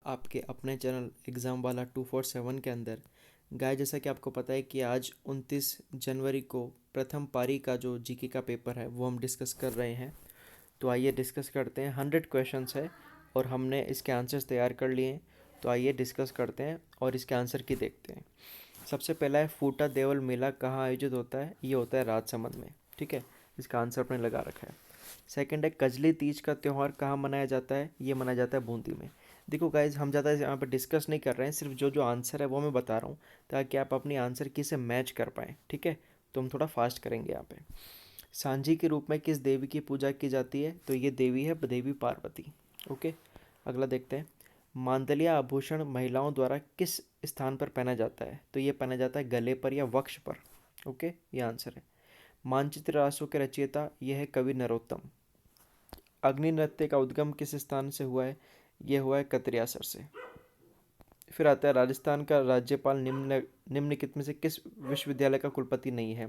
आपके अपने channel exam वाला 247 के अंदर। गाय जैसा कि आपको पता है कि आज 29 जनवरी को प्रथम पारी का जो जीके का पेपर है वो हम डिस्कस कर रहे हैं। तो आइए डिस्कस करते हैं। 100 क्वेश्चंस है और हमने इसके आंसर्स तैयार कर लिए हैं। तो आइए डिस्कस करते हैं और इसके आंसर की देखते हैं। सबसे पहला है, फूटा देवल मेला कहाँ आयोजित होता है? ये होता है राजसमंद में। ठीक है, इसका आंसर अपने लगा रखा है। सेकंड है, कजली तीज का त्यौहार कहाँ मनाया जाता है? ये मनाया जाता है बूंदी में। देखो गाइज, हम ज़्यादा यहाँ पर डिस्कस नहीं कर रहे हैं, सिर्फ जो जो आंसर है वो मैं बता रहा हूँ ताकि आप अपनी आंसर की से मैच कर पाएँ। ठीक है, तो हम थोड़ा फास्ट करेंगे यहाँ पे। सांझी के रूप में किस देवी की पूजा की जाती है? तो ये देवी है देवी पार्वती। ओके, अगला देखते हैं। मांदलिया आभूषण महिलाओं द्वारा किस स्थान पर पहना जाता है? तो ये पहना जाता है गले पर या वक्ष पर। ओके, ये आंसर है। मानचित्र रासों के रचयिता ये है कवि नरोत्तम। अग्नि नृत्य का उद्गम किस स्थान से हुआ है? ये हुआ है कतरियासर से। फिर आता है, राजस्थान का राज्यपाल निम्नलिखित में से किस विश्वविद्यालय का कुलपति नहीं है?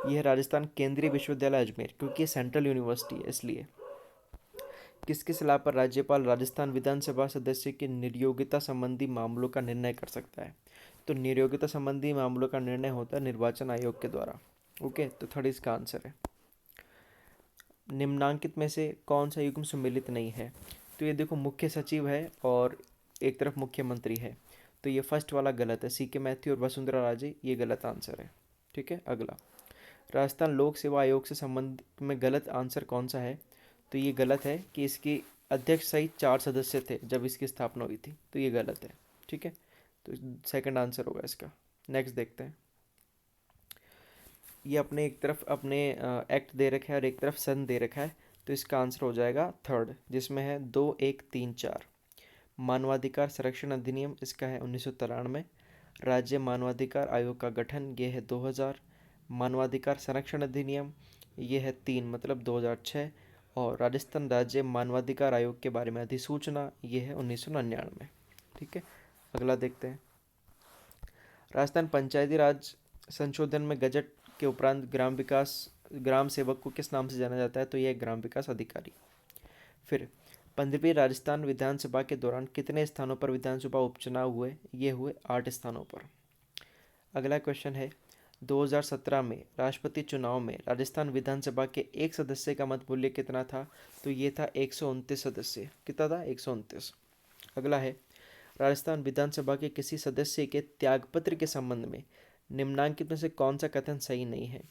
यह है राजस्थान केंद्रीय विश्वविद्यालय अजमेर, क्योंकि ये सेंट्रल यूनिवर्सिटी है इसलिए। किसकी सलाह पर राज्यपाल राजस्थान विधानसभा सदस्य की निर्योग्यता संबंधी मामलों का निर्णय कर सकता है? तो निर्योग्यता संबंधी मामलों का निर्णय होता है निर्वाचन आयोग के द्वारा। ओके, तो थर्ड इसका आंसर है। निम्नांकित में से कौन सा युग्म सम्मिलित नहीं है? तो ये देखो, मुख्य सचिव है और एक तरफ मुख्यमंत्री है, तो ये फर्स्ट वाला गलत है। सीके मैथ्यू और वसुंधरा राजे, ये गलत आंसर है। ठीक है, अगला। राजस्थान लोक सेवा आयोग से संबंध में गलत आंसर कौन सा है? तो ये गलत है कि इसकी अध्यक्ष सहित 4 सदस्य थे जब इसकी स्थापना हुई थी, तो ये गलत है। ठीक है, तो सेकंड आंसर होगा इसका। नेक्स्ट देखते हैं। ये अपने एक तरफ अपने एक्ट दे रखा है और एक तरफ सन दे रखा है, तो इसका आंसर हो जाएगा थर्ड, जिसमें है 2 1 3 4। मानवाधिकार संरक्षण अधिनियम इसका है 1993। राज्य मानवाधिकार आयोग का गठन ये है 2000। मानवाधिकार संरक्षण अधिनियम ये है 3, मतलब 2006। और राजस्थान राज्य मानवाधिकार आयोग के बारे में अधिसूचना ये है 1999। ठीक है, अगला देखते हैं। राजस्थान पंचायती राज संशोधन में गजट के उपरांत ग्राम सेवक को किस नाम से जाना जाता है? तो यह ग्राम विकास अधिकारी। फिर 15वीं राजस्थान विधानसभा के दौरान कितने स्थानों पर विधानसभा उपचुनाव हुए? ये हुए 8 स्थानों पर। अगला क्वेश्चन है, 2017 में राष्ट्रपति चुनाव में राजस्थान विधानसभा के एक सदस्य का मत मूल्य कितना था? तो ये था 129 सदस्य। कितना था? 129। अगला है, राजस्थान विधानसभा के किसी सदस्य के त्यागपत्र के संबंध में निम्नांकित में से कौन सा कथन सही नहीं है?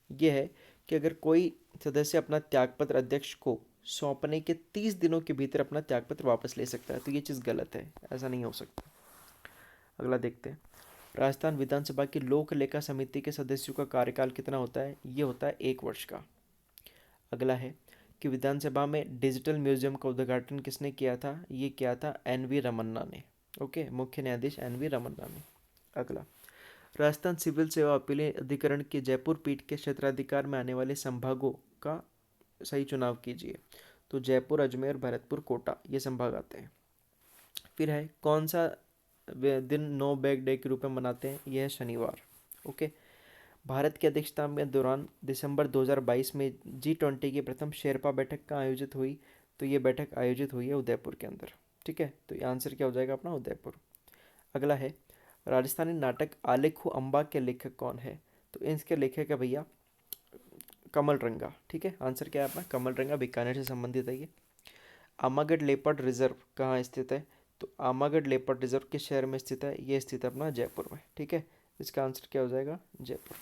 यह है कि अगर कोई सदस्य अपना त्यागपत्र अध्यक्ष को सौंपने के 30 दिनों के भीतर अपना त्यागपत्र वापस ले सकता है, तो ये चीज़ गलत है, ऐसा नहीं हो सकता। अगला देखते हैं। राजस्थान विधानसभा की लोक लेखा समिति के सदस्यों का कार्यकाल कितना होता है? ये होता है 1 वर्ष का। अगला है कि विधानसभा में डिजिटल म्यूजियम का उद्घाटन किसने किया था? ये किया था एन वी रमन्ना ने। ओके, मुख्य न्यायाधीश एन वी रमन्ना ने। अगला, राजस्थान सिविल सेवा अपीलें अधिकरण के जयपुर पीठ के क्षेत्राधिकार में आने वाले संभागों का सही चुनाव कीजिए। तो जयपुर, अजमेर, भरतपुर, कोटा, ये संभाग आते हैं। फिर है, कौन सा दिन नो बैग डे के रूप में मनाते हैं? यह है शनिवार। ओके, भारत की अध्यक्षता में दौरान दिसंबर 2022 में G20 की प्रथम शेरपा बैठक कहाँ आयोजित हुई? तो ये बैठक आयोजित हुई है उदयपुर के अंदर। ठीक है, तो ये आंसर क्या हो जाएगा अपना? उदयपुर। अगला है, राजस्थानी नाटक आलेखू अम्बा के लेखक कौन है? तो इसके लेखक है भैया कमल रंगा। ठीक है, आंसर क्या है अपना? कमल रंगा, बीकानेर से संबंधित है ये। आमागढ़ लेपर्ड रिजर्व कहाँ स्थित है? तो आमागढ़ लेपर्ड रिजर्व किस शहर में स्थित है? ये स्थित है अपना जयपुर में। ठीक है, इसका आंसर क्या हो जाएगा? जयपुर।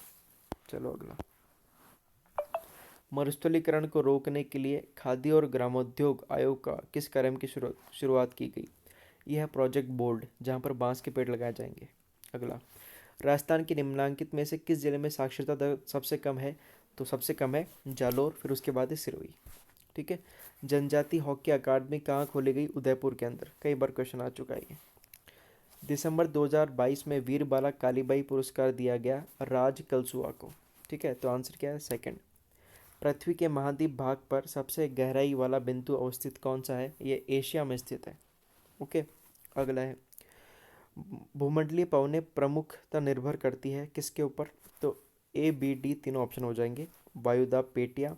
चलो अगला। मरुस्थलीकरण को रोकने के लिए खाद्य और ग्रामोद्योग आयोग का किस कार्यक्रम की शुरुआत की गई? यह है प्रोजेक्ट बोल्ड, जहाँ पर बांस के पेड़ लगाए जाएंगे। अगला, राजस्थान के निम्नांकित में से किस जिले में साक्षरता दर सबसे कम है? तो सबसे कम है जालोर, फिर उसके बाद है सिरोही। ठीक है, जनजाति हॉकी अकादमी कहाँ खोली गई? उदयपुर के अंदर। कई बार क्वेश्चन आ चुका है ये। दिसंबर 2022 में वीर बाला कालीबाई पुरस्कार दिया गया राज कलसुआ को। ठीक है, तो आंसर क्या है? सेकंड। पृथ्वी के महाद्वीप भाग पर सबसे गहराई वाला बिंदु अवस्थित कौन सा है? ये एशिया में स्थित है। ओके, अगला है, भूमंडलीय पवनें प्रमुखता निर्भर करती है किसके ऊपर? तो A B D तीनों ऑप्शन हो जाएंगे। वायुदाब पेटियाँ,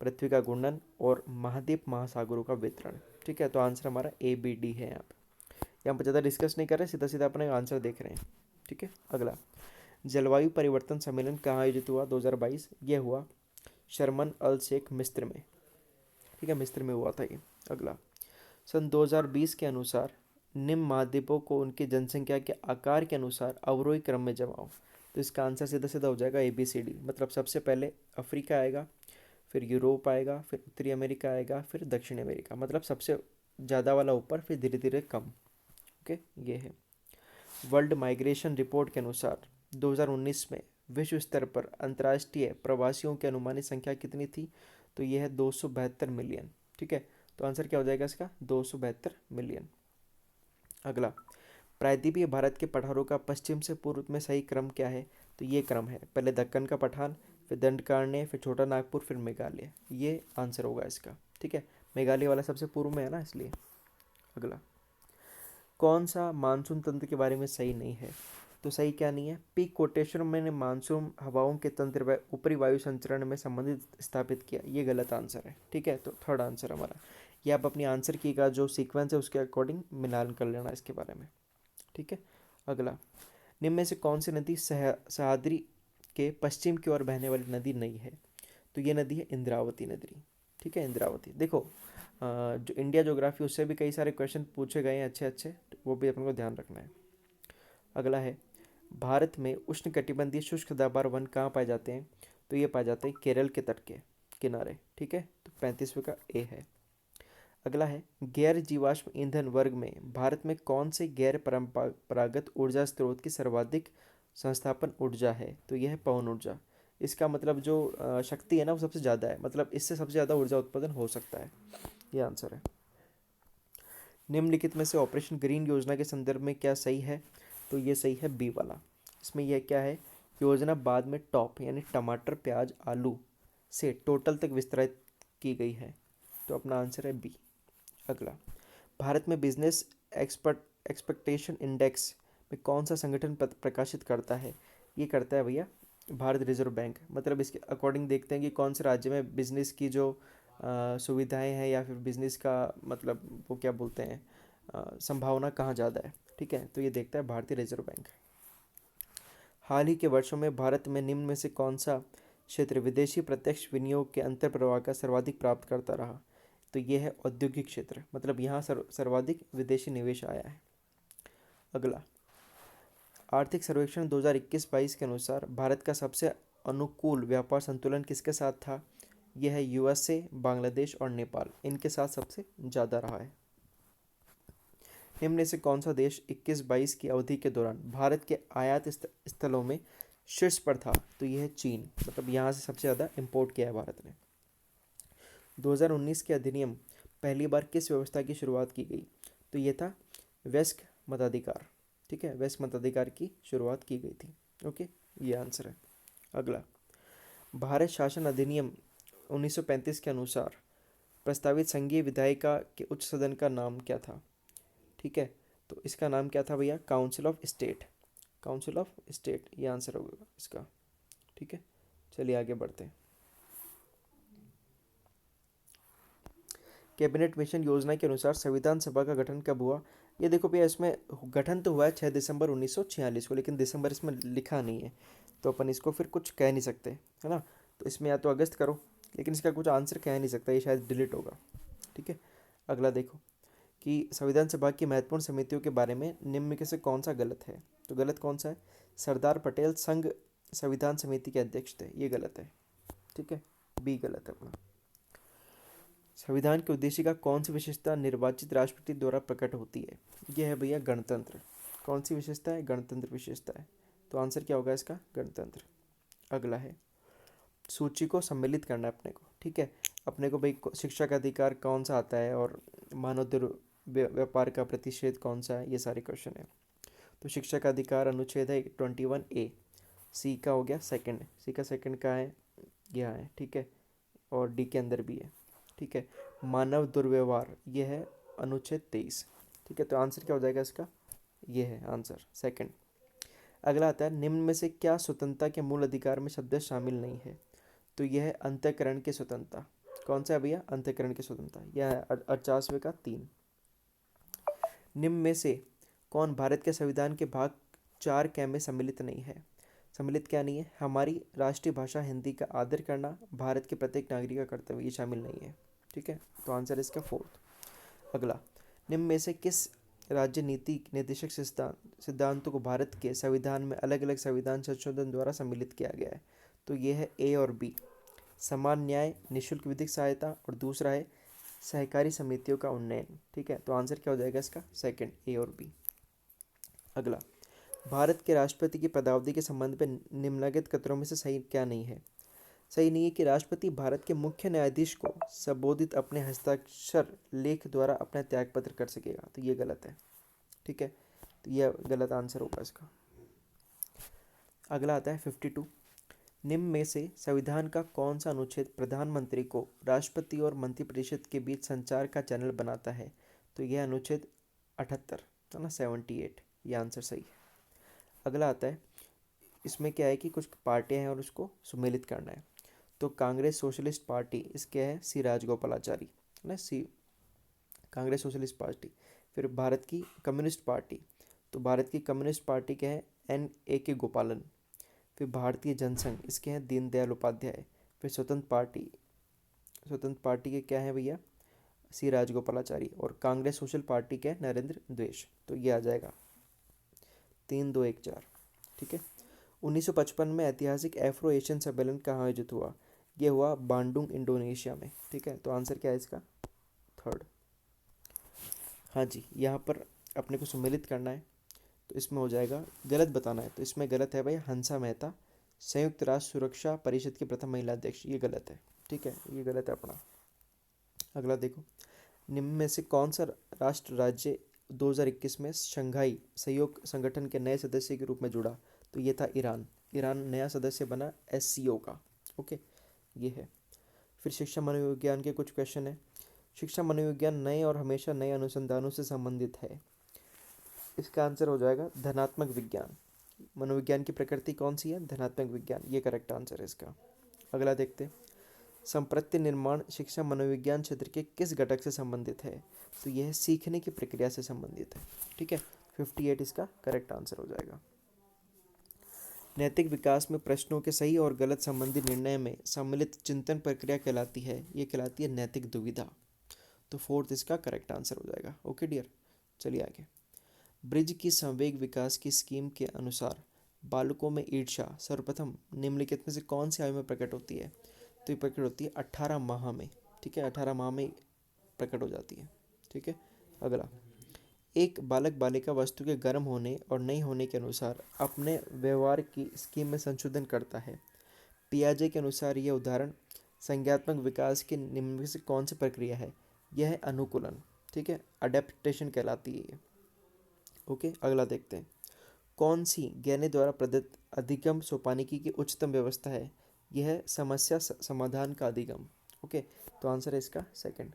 पृथ्वी का घूर्णन और महाद्वीप महासागरों का वितरण। ठीक है, तो आंसर हमारा A B D है यहाँ पे। यहाँ पर ज़्यादा डिस्कस नहीं कर रहे, सीधा सीधा अपने आंसर देख रहे हैं। ठीक है, अगला, जलवायु परिवर्तन सम्मेलन कहाँ आयोजित हुआ 2022? ये हुआ शर्मन अल शेख मिस्र में। ठीक है, मिस्र में हुआ था ये। अगला, सन 2020 के अनुसार निम्न महाद्वीपों को उनकी जनसंख्या के आकार के अनुसार अवरोही क्रम में जमाओ। तो इसका आंसर सीधा सीधा हो जाएगा ABCD, मतलब सबसे पहले अफ्रीका आएगा, फिर यूरोप आएगा, फिर उत्तरी अमेरिका आएगा, फिर दक्षिण अमेरिका, मतलब सबसे ज़्यादा वाला ऊपर, फिर धीरे धीरे कम। ओके, ये है। वर्ल्ड माइग्रेशन रिपोर्ट के अनुसार 2019 में विश्व स्तर पर अंतर्राष्ट्रीय प्रवासियों की अनुमानित संख्या कितनी थी? तो यह है 272 मिलियन। ठीक है, तो आंसर क्या हो जाएगा इसका? 272 मिलियन। अगला, प्रायद्वीपीय भारत के पठारों का पश्चिम से पूर्व में सही क्रम क्या है? तो ये क्रम है, पहले दक्कन का पठान, फिर दंडकारण्य, फिर छोटा नागपुर, फिर मेघालय। ये आंसर होगा इसका। ठीक है, मेघालय वाला सबसे पूर्व में है ना, इसलिए। अगला, कौन सा मानसून तंत्र के बारे में सही नहीं है? तो सही क्या नहीं है? पीक कोटेशन मैंने मानसून हवाओं के तंत्र व ऊपरी वायु संचरण में संबंधित स्थापित किया, ये गलत आंसर है। ठीक है, तो थर्ड आंसर हमारा। ये आप अपनी आंसर की का जो सीक्वेंस है उसके अकॉर्डिंग मिलान कर लेना इसके बारे में। ठीक है, अगला, निम्न में से कौन सी नदी सह्याद्री के पश्चिम की ओर बहने वाली नदी नहीं है? तो ये नदी है इंद्रावती नदी। ठीक है, इंद्रावती। देखो जो इंडिया ज्योग्राफी उससे भी कई सारे क्वेश्चन पूछे गए हैं अच्छे अच्छे, तो वो भी अपन को ध्यान रखना है। अगला है, भारत में उष्णकटिबंधीय शुष्क सदाबहार वन कहाँ पाए जाते हैं? तो ये पाए जाते हैं केरल के तट के किनारे। ठीक है, तो 35वें का ए है। अगला है, गैर जीवाश्म ईंधन वर्ग में भारत में कौन से गैर परंपरागत ऊर्जा स्रोत की सर्वाधिक संस्थापन ऊर्जा है? तो यह है पवन ऊर्जा। इसका मतलब जो शक्ति है ना वो सबसे ज़्यादा है, मतलब इससे सबसे ज़्यादा ऊर्जा उत्पादन हो सकता है। ये आंसर है। निम्नलिखित में से ऑपरेशन ग्रीन योजना के संदर्भ में क्या सही है? तो ये सही है बी वाला। इसमें यह क्या है? योजना बाद में टॉप यानी टमाटर, प्याज, आलू से टोटल तक विस्तारित की गई है, तो अपना आंसर है बी। अगला, भारत में बिजनेस एक्सपेक्टेशन इंडेक्स में कौन सा संगठन प्रकाशित करता है? ये करता है भैया भारत रिजर्व बैंक। मतलब इसके अकॉर्डिंग देखते हैं कि कौन से राज्य में बिजनेस की जो सुविधाएं हैं या फिर बिजनेस का मतलब वो क्या बोलते हैं संभावना कहाँ ज़्यादा है। ठीक है, तो ये देखता है भारतीय रिजर्व बैंक। हाल ही के वर्षों में भारत में निम्न में से कौन सा क्षेत्र विदेशी प्रत्यक्ष विनियोग के अंतर प्रवाह का सर्वाधिक प्राप्त करता रहा? तो ये है औद्योगिक क्षेत्र, मतलब यहाँ सर्वाधिक विदेशी निवेश आया है। अगला, आर्थिक सर्वेक्षण 2021-22 के अनुसार भारत का सबसे अनुकूल व्यापार संतुलन किसके साथ था? यह है USA, बांग्लादेश और नेपाल, इनके साथ सबसे ज़्यादा रहा है। निम्न में से कौन सा देश 21-22 की अवधि के दौरान भारत के आयात स्थलों में शीर्ष पर था? तो यह है चीन, मतलब यहाँ से सबसे ज़्यादा इंपोर्ट किया है भारत ने। 2019 के अधिनियम पहली बार किस व्यवस्था की शुरुआत की गई? तो ये था वयस्क मताधिकार। ठीक है, वयस्क मताधिकार की शुरुआत की गई थी। ओके, ये आंसर है। अगला, भारत शासन अधिनियम 1935 के अनुसार प्रस्तावित संघीय विधायिका के उच्च सदन का नाम क्या था? ठीक है, तो इसका नाम क्या था भैया? Council of state. Council of state, ये आंसर होगा इसका। ठीक है, चलिए आगे बढ़ते हैं। कैबिनेट मिशन योजना के अनुसार संविधान सभा का गठन कब हुआ? ये देखो भैया, इसमें गठन तो हुआ है 6 दिसंबर 1946 को, लेकिन दिसंबर इसमें लिखा नहीं है, तो अपन इसको फिर कुछ कह नहीं सकते, है ना। तो इसमें या तो अगस्त करो, लेकिन इसका कुछ आंसर कह नहीं सकता, ये शायद डिलीट होगा। ठीक है, अगला देखो कि संविधान सभा की महत्वपूर्ण समितियों के बारे में निम्न में से कौन सा गलत है? तो गलत कौन सा है? सरदार पटेल संघ संविधान समिति के अध्यक्ष थे, ये गलत है। ठीक है, बी गलत है अपना। संविधान के उद्देश्य का कौन सी विशेषता निर्वाचित राष्ट्रपति द्वारा प्रकट होती है? यह है भैया गणतंत्र। कौन सी विशेषता है? गणतंत्र विशेषता है, तो आंसर क्या होगा इसका? गणतंत्र। अगला है, सूची को सम्मिलित करना है अपने को। ठीक है, अपने को भाई शिक्षा का अधिकार कौन सा आता है और मानव व्यापार का प्रतिषेध कौन सा है, ये सारे क्वेश्चन है। तो शिक्षा का अधिकार अनुच्छेद है 21A। सी का हो गया सेकंड, सी का सेकंड का है यहाँ है। ठीक है, और डी के अंदर भी है। ठीक है, मानव दुर्व्यवहार ये है अनुच्छेद 23। ठीक है, तो आंसर क्या हो जाएगा इसका? ये है आंसर सेकंड। अगला आता है, निम्न में से क्या स्वतंत्रता के मूल अधिकार में शब्द शामिल नहीं है? तो यह है अंतःकरण की स्वतंत्रता। कौन सा है भैया? अंतःकरण की स्वतंत्रता। यह है 50वें का 3। निम्न में से कौन भारत के संविधान के भाग 4 क में सम्मिलित नहीं है? सम्मिलित क्या नहीं है? हमारी राष्ट्रीय भाषा हिंदी का आदर करना भारत के प्रत्येक नागरिक का कर्तव्य, ये शामिल नहीं है। ठीक है, तो आंसर इसका 4th। अगला, निम्न में से किस राज्य नीति निर्देशक सिद्धांतों को भारत के संविधान में अलग अलग संविधान संशोधन द्वारा सम्मिलित किया गया है? तो ये है ए और बी, समान न्याय, निःशुल्क विधिक सहायता, और दूसरा है सहकारी समितियों का उन्नयन। ठीक है, तो आंसर क्या हो जाएगा इसका? 2nd, ए और बी। अगला, भारत के राष्ट्रपति की पदावधि के संबंध में निम्नलिखित कथनों में से सही क्या नहीं है? सही नहीं है कि राष्ट्रपति भारत के मुख्य न्यायाधीश को संबोधित अपने हस्ताक्षर लेख द्वारा अपना त्यागपत्र कर सकेगा, तो ये गलत है। ठीक है, तो यह गलत आंसर होगा इसका। अगला आता है 52, निम्न में से संविधान का कौन सा अनुच्छेद प्रधानमंत्री को राष्ट्रपति और मंत्रिपरिषद के बीच संचार का चैनल बनाता है? तो यह अनुच्छेद 78 है ना, 78, ये आंसर सही है। अगला आता है, इसमें क्या है कि कुछ पार्टियां हैं और उसको सुमेलित करना है। तो कांग्रेस सोशलिस्ट पार्टी, इसके है सी राजगोपालाचारी, है ना, सी कांग्रेस सोशलिस्ट पार्टी। फिर भारत की कम्युनिस्ट पार्टी, तो भारत की कम्युनिस्ट पार्टी के हैं एन ए के गोपालन। फिर भारतीय जनसंघ, इसके हैं दीनदयाल उपाध्याय। फिर स्वतंत्र पार्टी के क्या हैं भैया? सी राजगोपालाचारी। और कांग्रेस सोशल पार्टी के नरेंद्र द्वेष। तो ये आ जाएगा 3, 2, 1, 4। ठीक है, 1955 में ऐतिहासिक एफ्रो एशियन सम्मेलन कहाँ आयोजित हुआ? ये हुआ बांडुंग, इंडोनेशिया में। ठीक है, तो आंसर क्या है इसका? 3rd। हाँ जी, यहाँ पर अपने को सम्मिलित करना है, तो इसमें हो जाएगा गलत बताना है। तो इसमें गलत है भाई, हंसा मेहता संयुक्त राष्ट्र सुरक्षा परिषद की प्रथम महिला अध्यक्ष, ये गलत है। ठीक है, ये गलत है अपना। अगला देखो, निम्न में से कौन सा राष्ट्र राज्य 2021 में शंघाई सहयोग संगठन के नए सदस्य के रूप में जुड़ा? तो ये था ईरान। ईरान नया सदस्य बना SCO का। ओके, ये है। फिर शिक्षा मनोविज्ञान के कुछ क्वेश्चन है। शिक्षा मनोविज्ञान नए और हमेशा नए अनुसंधानों से संबंधित है। इसका आंसर हो जाएगा धनात्मक विज्ञान। मनोविज्ञान की प्रकृति कौन सी है? धनात्मक विज्ञान, ये करेक्ट आंसर है इसका। अगला देखते, संप्रत्ति निर्माण शिक्षा मनोविज्ञान क्षेत्र के किस घटक से संबंधित है? तो यह सीखने की प्रक्रिया से संबंधित है। ठीक है, 58 इसका करेक्ट आंसर हो जाएगा। नैतिक विकास में प्रश्नों के सही और गलत संबंधी निर्णय में सम्मिलित चिंतन प्रक्रिया कहलाती है, ये कहलाती है नैतिक दुविधा। तो 4th इसका करेक्ट आंसर हो जाएगा। ओके डियर, चलिए आगे। ब्रिज की संवेग विकास की स्कीम के अनुसार बालकों में ईर्ष्या सर्वप्रथम निम्नलिखित में से कौन सी आयु में प्रकट होती है? तो ये प्रकट होती है 18 माह में। ठीक है, 18 माह में प्रकट हो जाती है। ठीक है, अगला, एक बालक बालिका वस्तु के गर्म होने और नहीं होने के अनुसार अपने व्यवहार की स्कीम में संशोधन करता है। पियाजे के अनुसार यह उदाहरण संज्ञात्मक विकास के निम्न में से कौन सी प्रक्रिया है? यह है अनुकूलन। ठीक है, अडेप्टेशन कहलाती है ये। ओके, अगला देखते हैं, कौन सी गैने द्वारा प्रदत्त अधिगम सोपानिकी की उच्चतम व्यवस्था है? यह है समस्या समाधान का अधिगम। ओके, तो आंसर है इसका 2nd।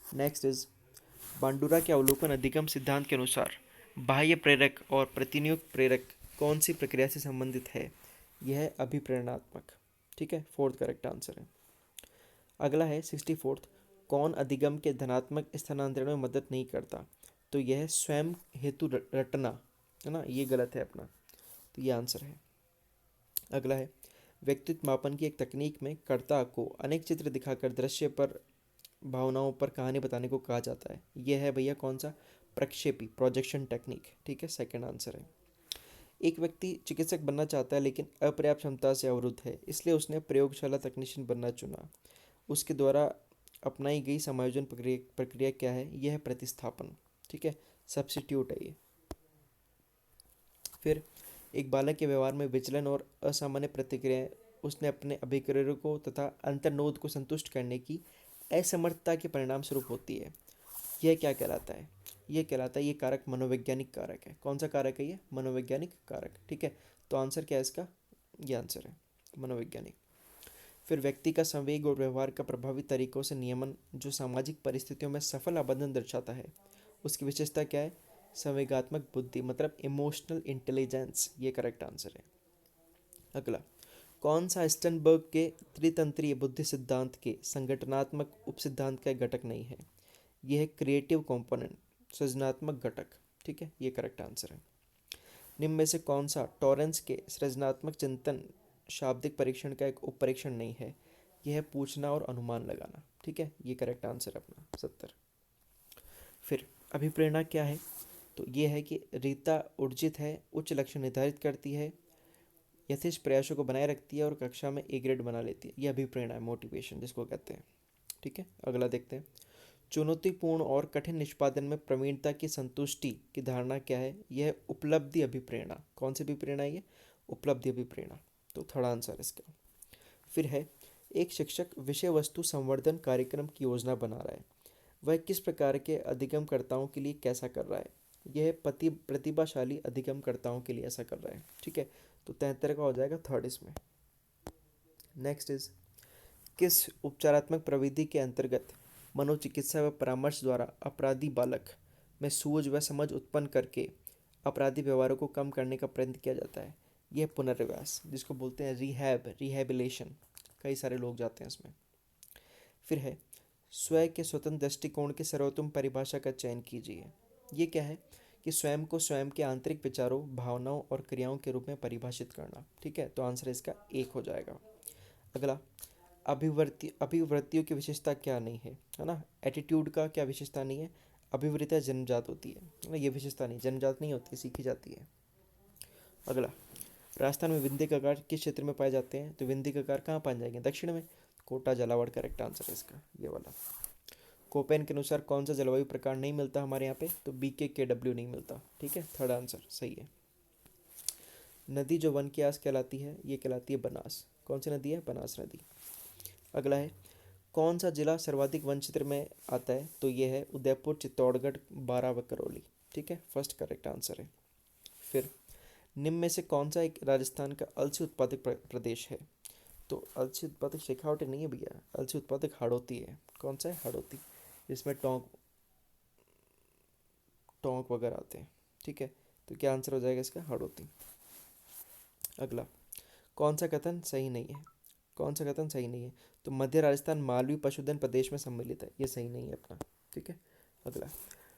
नेक्स्ट इज, बांडुरा के अवलोकन अधिगम सिद्धांत के अनुसार बाह्य प्रेरक और प्रतिनियुक्त प्रेरक कौन सी प्रक्रिया से संबंधित है? यह है अभिप्रेरणात्मक। ठीक है, 4th करेक्ट आंसर है। अगला है 64th, कौन अधिगम के धनात्मक स्थानांतरण में मदद नहीं करता? तो यह है स्वयं हेतु रटना, है ना, ये गलत है अपना, तो ये आंसर है। अगला है, व्यक्तित्व मापन की एक तकनीक में कर्ता को अनेक चित्र दिखाकर दृश्य पर भावनाओं पर कहानी बताने को कहा जाता है। यह है भैया कौन सा? प्रक्षेपी, प्रोजेक्शन टेक्निक। ठीक है, 2nd आंसर है। एक व्यक्ति चिकित्सक बनना चाहता है लेकिन अपर्याप्त क्षमता से अवरुद्ध है, इसलिए उसने प्रयोगशाला तकनीशियन बनना चुना। उसके द्वारा अपनाई गई समायोजन प्रक्रिया क्या है? यह है प्रतिस्थापन। ठीक है, सब्स्टिट्यूट है ये। फिर एक बालक के व्यवहार में विचलन और असामान्य प्रतिक्रियाएं उसने अपने अभिप्रेरकों तथा अंतर्नोद को संतुष्ट करने की असमर्थता के परिणाम स्वरूप होती है। यह क्या कहलाता है? यह कहलाता है, ये कारक मनोवैज्ञानिक कारक है। कौन सा कारक है ये? मनोवैज्ञानिक कारक। ठीक है, तो आंसर क्या है इसका? ये आंसर है मनोवैज्ञानिक। फिर व्यक्ति का संवेग और व्यवहार का प्रभावी तरीकों से नियमन जो सामाजिक परिस्थितियों में सफल आबंधन दर्शाता है, उसकी विशेषता क्या है? संवेगात्मक बुद्धि, मतलब इमोशनल इंटेलिजेंस, ये करेक्ट आंसर है। अगला, कौन सा स्टनबर्ग के त्रितंत्रीय बुद्धि सिद्धांत के संगठनात्मक उपसिद्धांत का घटक नहीं है? यह है क्रिएटिव कंपोनेंट, सृजनात्मक घटक। ठीक है, ये करेक्ट आंसर है। निम्न में से कौन सा टॉरेंस के सृजनात्मक चिंतन शाब्दिक परीक्षण का एक उप परीक्षण नहीं है? यह है पूछना और अनुमान लगाना। ठीक है, ये करेक्ट आंसर है अपना 70। फिर अभिप्रेरणा क्या है? तो ये है कि रीता ऊर्जित है, उच्च लक्ष्य निर्धारित करती है, यथेष्ट प्रयासों को बनाए रखती है और कक्षा में ए ग्रेड बना लेती है। यह अभिप्रेरणा है, मोटिवेशन जिसको कहते हैं। ठीक है, अगला देखते हैं। चुनौतीपूर्ण और कठिन निष्पादन में प्रवीणता की संतुष्टि की धारणा क्या है? यह उपलब्धि अभिप्रेरणा। कौन सी अभिप्रेरणा है ये? उपलब्धि अभिप्रेरणा। तो थर्ड आंसर इसका। फिर है, एक शिक्षक विषय वस्तु संवर्धन कार्यक्रम की योजना बना रहा है। वह किस प्रकार के अधिगमकर्ताओं के लिए कैसा कर रहा है? यह पति प्रतिभाशाली अधिगमकर्ताओं के लिए ऐसा कर रहा है। ठीक है, तो 73 का हो जाएगा थर्ड इसमें। नेक्स्ट इज, किस उपचारात्मक प्रविधि के अंतर्गत मनोचिकित्सा व परामर्श द्वारा अपराधी बालक में सूझ व समझ उत्पन्न करके अपराधी व्यवहारों को कम करने का प्रयत्न किया जाता है? यह पुनर्विकास, जिसको बोलते हैं रिहैबिलेशन। कई सारे लोग जाते हैं इसमें। फिर है, स्वयं के स्वतंत्र दृष्टिकोण की सर्वोत्तम परिभाषा का चयन कीजिए। ये क्या है? कि स्वयं को स्वयं के आंतरिक विचारों, भावनाओं और क्रियाओं के रूप में परिभाषित करना। ठीक है, तो आंसर इसका एक हो जाएगा। अगला, अभिवृत्तियों की विशेषता क्या नहीं है ना? एटीट्यूड का क्या विशेषता नहीं है? अभिवृत्तियाँ जन्मजात होती है ना, ये विशेषता नहीं, जन्मजात नहीं होती, सीखी जाती है। अगला, राजस्थान में विंध्य कगार किस क्षेत्र में पाए जाते हैं? तो विंध्य कगार कहाँ पाए जाएंगे? दक्षिण में। कोटा झालावाड़ करेक्ट आंसर है इसका, ये वाला। कोपेन के अनुसार कौन सा जलवायु प्रकार नहीं मिलता हमारे यहाँ पे? तो BKKW नहीं मिलता। ठीक है, थर्ड आंसर सही है। नदी जो वन की आस कहलाती है, ये कहलाती है बनास। कौन सी नदी है? बनास नदी। अगला है, कौन सा जिला सर्वाधिक वन क्षेत्र में आता है? तो ये है उदयपुर, चित्तौड़गढ़, बारां व करौली। ठीक है, फर्स्ट करेक्ट आंसर है। फिर निम्न में से कौन सा एक राजस्थान का अलसी उत्पादक प्रदेश है? तो अलसी उत्पादक शेखावटी नहीं है भैया, अलसी उत्पादक हाड़ौती है। कौन सा है? हाड़ौती, जिसमें टोंक टोंक वगैरह आते हैं। ठीक है, तो क्या आंसर हो जाएगा इसका? हाड़ौती। अगला, कौन सा कथन सही नहीं है? कौन सा कथन सही नहीं है? तो मध्य राजस्थान मालवी पशुधन प्रदेश में सम्मिलित है, ये सही नहीं है अपना। ठीक है, अगला,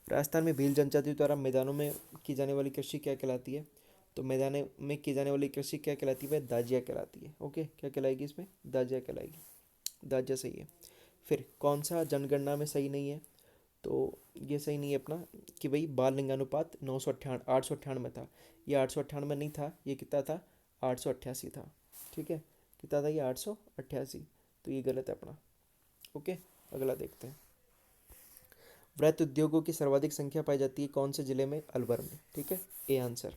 राजस्थान में भील जनजाति द्वारा मैदानों में की जाने वाली कृषि क्या कहलाती है? तो मैदान में की जाने वाली कृषि क्या कहलाती है? दाजिया कहलाती है। ओके, क्या कहलाएगी इसमें? दाजिया कहलाएगी। दाजिया सही है। फिर कौन सा जनगणना में सही नहीं है? तो ये सही नहीं है अपना कि भाई बाल लिंगानुपात 898 था। ये 898 नहीं था, ये कितना था? 888 था। ठीक है, कितना था ये? 888। तो ये गलत है अपना। ओके, अगला देखते हैं। वृत्त उद्योगों की सर्वाधिक संख्या पाई जाती है कौन से जिले में? अलवर में। ठीक है, ए आंसर।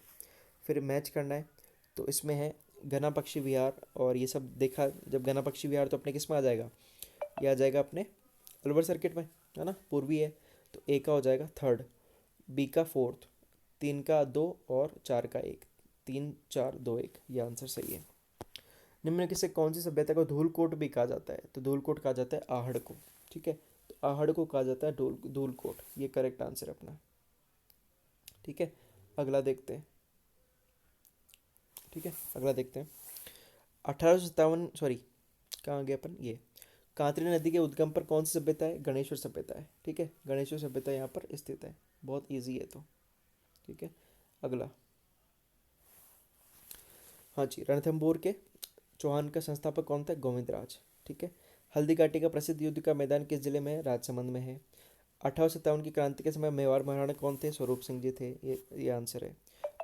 फिर मैच करना है, तो इसमें है घना पक्षी विहार और ये सब देखा। जब घना पक्षी विहार तो अपने किस में आ जाएगा? ये आ जाएगा अपने अलवर सर्किट में, है ना, पूर्वी है। तो ए का हो जाएगा थर्ड, बी का फोर्थ, 3 का 2 और 4 का 1। 3 4 2 1, ये आंसर सही है। निम्नलिखित से कौन सी सभ्यता को धूलकोट भी कहा जाता है? तो धूलकोट कहा जाता है आहड़ को। ठीक है, तो आहड़ को कहा जाता है धूलकोट, ये करेक्ट आंसर है अपना। ठीक है, अगला देखते हैं। ठीक है, अगला देखते हैं। 1857, सॉरी कहाँ गया अपन? ये कांतरी नदी के उद्गम पर कौन सी सभ्यता है? गणेश्वर सभ्यता है। ठीक है, गणेश्वर सभ्यता यहाँ पर स्थित है। बहुत इजी है तो। ठीक है, अगला, हाँ जी, रणथंभौर के चौहान का संस्थापक कौन था? गोविंदराज। ठीक है, हल्दी घाटी का प्रसिद्ध युद्ध का मैदान किस जिले में है? राजसमंद में है। 1857 की क्रांति के समय मेवाड़ महाराणा कौन थे? स्वरूप सिंह जी थे, ये आंसर है।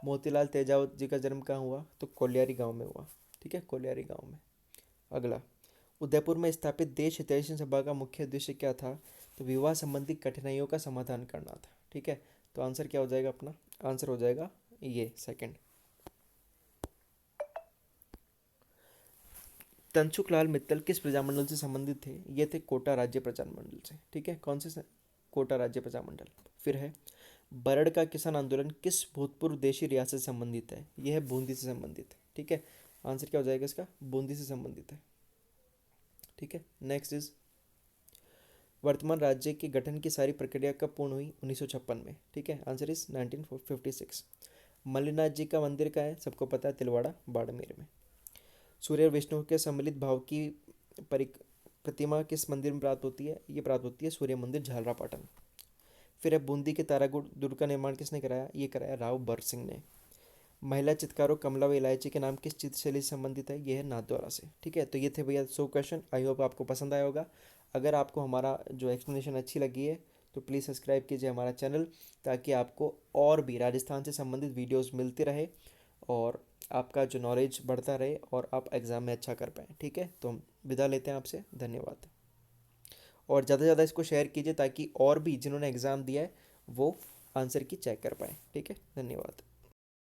मोतीलाल तेजावत जी का जन्म कहाँ हुआ? तो कोलियारी गांव में हुआ। ठीक है, कोलियारी गांव में। अगला, उदयपुर में स्थापित देश हितैषी सभा का मुख्य उद्देश्य क्या था? तो विवाह संबंधी कठिनाइयों का समाधान करना था। ठीक है, तो आंसर क्या हो जाएगा अपना? आंसर हो जाएगा ये सेकंड। तंसुख लाल मित्तल किस प्रजामंडल से संबंधित थे? ये थे कोटा राज्य प्रजामंडल से। ठीक है, कौन से कोटा राज्य प्रजामंडल। फिर है, बरड़ का किसान आंदोलन किस भूतपूर्व देशी रियासत से संबंधित है? यह है बूंदी से संबंधित। ठीक है, आंसर क्या हो जाएगा इसका? बूंदी से संबंधित है। ठीक है, नेक्स्ट इज, वर्तमान राज्य के गठन की सारी प्रक्रिया कब पूर्ण हुई? 1956 में। ठीक है, आंसर इज 1956। मल्लिनाथ जी का मंदिर का है, सबको पता है, तिलवाड़ा बाड़मेर में। सूर्य और विष्णु के सम्मिलित भाव की प्रतिमा किस मंदिर में प्राप्त होती है? ये प्राप्त होती है सूर्य मंदिर झालरापाटन। फिर है बूंदी के तारागुड़ दुर्ग का निर्माण किसने कराया? ये कराया राव बर सिंह ने। महिला चित्रकारों कमला व इलायची के नाम किस चित्रशैली से संबंधित है? ये है नाथद्वारा से। ठीक है, तो ये थे भैया 100 क्वेश्चन। आई होप आपको पसंद आया होगा। अगर आपको हमारा जो एक्सप्लेनेशन अच्छी लगी है तो प्लीज़ सब्सक्राइब कीजिए हमारा चैनल, ताकि आपको और भी राजस्थान से संबंधित वीडियोस मिलती रहे और आपका जो नॉलेज बढ़ता रहे और आप एग्ज़ाम में अच्छा कर पाएँ। ठीक है, तो हम विदा लेते हैं आपसे। धन्यवाद। और ज़्यादा से ज़्यादा इसको शेयर कीजिए ताकि और भी जिन्होंने एग्ज़ाम दिया है वो आंसर की चेक कर पाएँ। ठीक है, धन्यवाद।